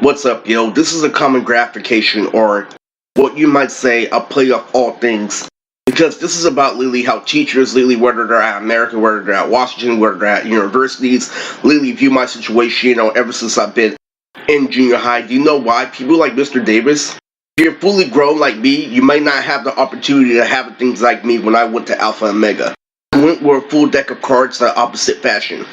What's up, yo? This is a common gratification, or what you might say, a play of all things. Because this is about literally how teachers, literally whether they're at America, whether they're at Washington, whether they're at universities, literally view my situation, ever since I've been in junior high. Do you know why? People like Mr. Davis, if you're fully grown like me, you might not have the opportunity to have things like me when I went to Alpha and Omega. I went with a full deck of cards in the opposite fashion.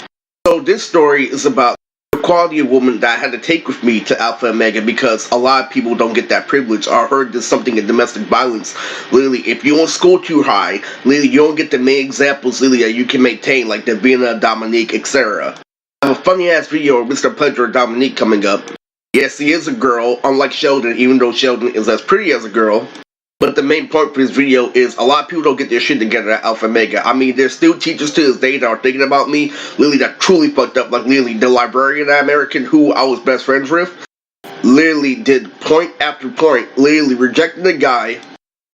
So this story is about the quality of woman that I had to take with me to Alpha and Omega, because a lot of people don't get that privilege. I heard there's something in domestic violence. Literally, if you don't score too high, literally you don't get the main examples literally that you can maintain, like Davina, Dominique, etc. I have a funny ass video of Mr. Pleasure and Dominique coming up. Yes, he is a girl, unlike Sheldon, even though Sheldon is as pretty as a girl. But the main point for this video is a lot of people don't get their shit together at Alpha Omega. I mean, there's still teachers to this day that are thinking about me, literally that truly fucked up. Like literally the librarian American who I was best friends with, literally did point after point, literally rejecting the guy.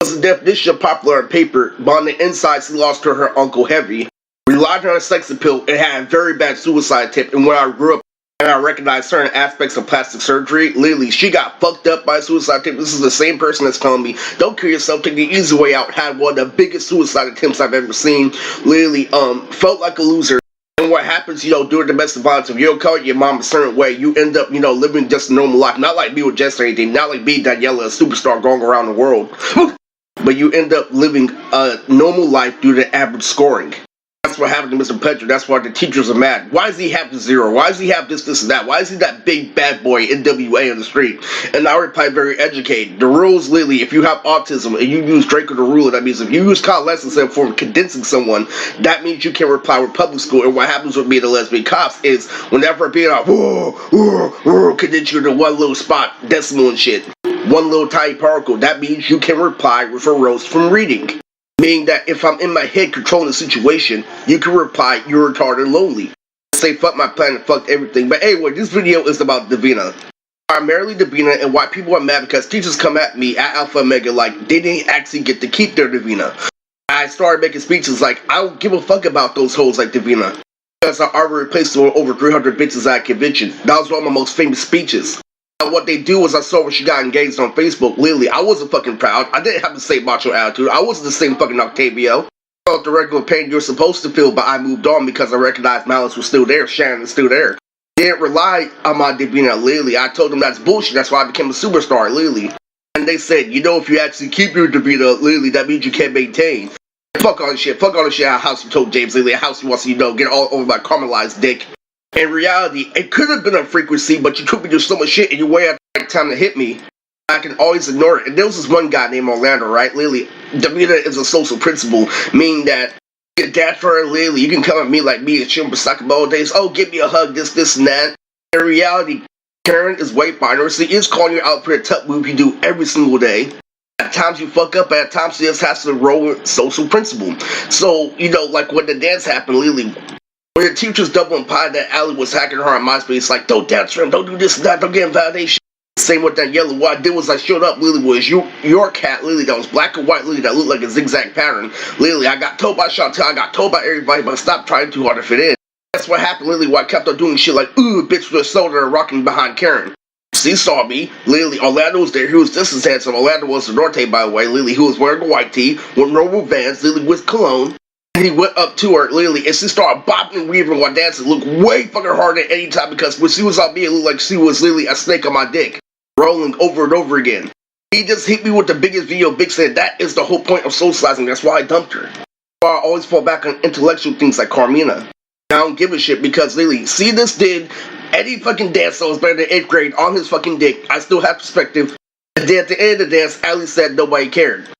Was the definition of popular on paper, but on the inside she lost to her Uncle Heavy, relied on a sex appeal, and had a very bad suicide tip. And when I grew up and I recognized certain aspects of plastic surgery, literally, she got fucked up by a suicide attempt. This is the same person that's telling me, don't kill yourself, take the easy way out. Had one of the biggest suicide attempts I've ever seen. Literally, felt like a loser. And what happens, during domestic violence, if you don't call your mom a certain way, you end up, living just a normal life. Not like me with Jess or anything, not like me, Daniela, a superstar going around the world. But you end up living a normal life due to average scoring. That's what happened to Mr. Pleasure. That's why the teachers are mad. Why does he have the zero? Why does he have this, and that? Why is he that big bad boy NWA on the street? And I reply very educated. The rules, literally, if you have autism and you use Draco the ruler, that means if you use convalescence in form of condensing someone, that means you can reply with public school. And what happens with me and the lesbian cops is whenever being like, condense you into one little spot, decimal and shit, one little tiny particle, that means you can reply with a roast from reading. Meaning that if I'm in my head controlling the situation, you can reply, you're retarded and lonely. Say fuck my planet, fuck everything. But anyway, this video is about Davina. Primarily Davina, and why people are mad because teachers come at me at Alpha Omega like they didn't actually get to keep their Davina. I started making speeches like, I don't give a fuck about those hoes like Davina. Because I already replaced her with over 300 bitches at a convention. That was one of my most famous speeches. And what they do was I saw when she got engaged on Facebook. Literally, I wasn't fucking proud. I didn't have the same macho attitude. I wasn't the same fucking Octavio. I felt the regular pain you're supposed to feel, but I moved on because I recognized Malice was still there. Shannon was still there. They didn't rely on my Davina, literally. I told them that's bullshit. That's why I became a superstar, literally. And they said, if you actually keep your Davina, literally, that means you can't maintain. Fuck all this shit. Fuck all this shit. House you told James, literally. A house you want to get all over my caramelized dick. In reality, it could have been a frequency, but you took me through so much shit and you waited at the right time to hit me. I can always ignore it. And there was this one guy named Orlando, right? Literally, Davina is a social principle, meaning that your dad for her, literally, you can come at me like me and chill for soccer ball days. Oh, give me a hug, this, and that. In reality, Karen is way finer. She is calling you out for a tough move you do every single day. At times you fuck up, at times she just has to roll with social principle. So, like when the dance happened, literally, when the teachers double and pie that Allie was hacking her on MySpace, like, don't dance for him, don't do this and that, don't get validation. Same with that yellow. What I did was I showed up, literally, was your cat, literally, that was black and white, literally, that looked like a zigzag pattern. Literally, I got told by Chantel, I got told by everybody, but stop trying too hard to fit in. That's what happened, literally, why I kept on doing shit like, ooh, bitch with a soda and rocking behind Karen. She saw me, literally, Orlando was there, he was just as handsome. Orlando was the Norte, by the way, literally, he was wearing a white tee, with normal Vans, literally, with cologne. He went up to her, literally, and she started bopping and weaving while dancing. Looked way fucking harder than any time because when she was on me, it looked like she was literally a snake on my dick, rolling over and over again. He just hit me with the biggest video. Big said that is the whole point of socializing. That's why I dumped her. That's why I always fall back on intellectual things like Carmina. I don't give a shit because literally, see this did any fucking dance that was better than 8th grade on his fucking dick. I still have perspective. And then at the end of the dance, Allie said nobody cared.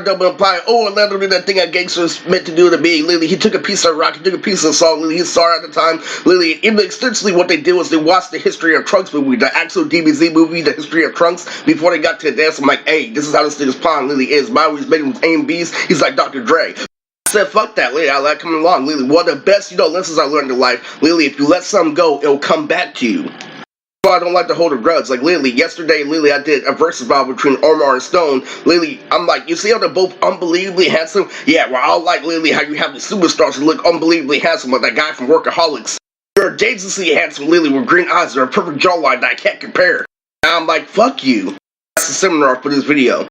Double imply, Orlando did that thing that gangsters meant to do to me. Literally, he took a piece of rock, he took a piece of the song, literally, he's sorry at the time. Literally, even extensively what they did was they watched the History of Trunks movie, the actual DMV movie, the History of Trunks, before they got to the dance. I'm like, hey, this is how this thing's pond literally is. My always made him with A and B's, he's like Dr. Dre. I said, fuck that, literally, I like coming along. Literally, one of the best, lessons I learned in life. Literally, if you let something go, it'll come back to you. I don't like to hold a grudge. Like, literally, yesterday, literally, I did a versus battle between Omar and Stone. Literally, I'm like, you see how they're both unbelievably handsome? Yeah, well, I like, literally, how you have the superstars who look unbelievably handsome, like that guy from Workaholics. You're dangerously handsome, literally, with green eyes and a perfect jawline that I can't compare. And I'm like, fuck you. That's the seminar for this video.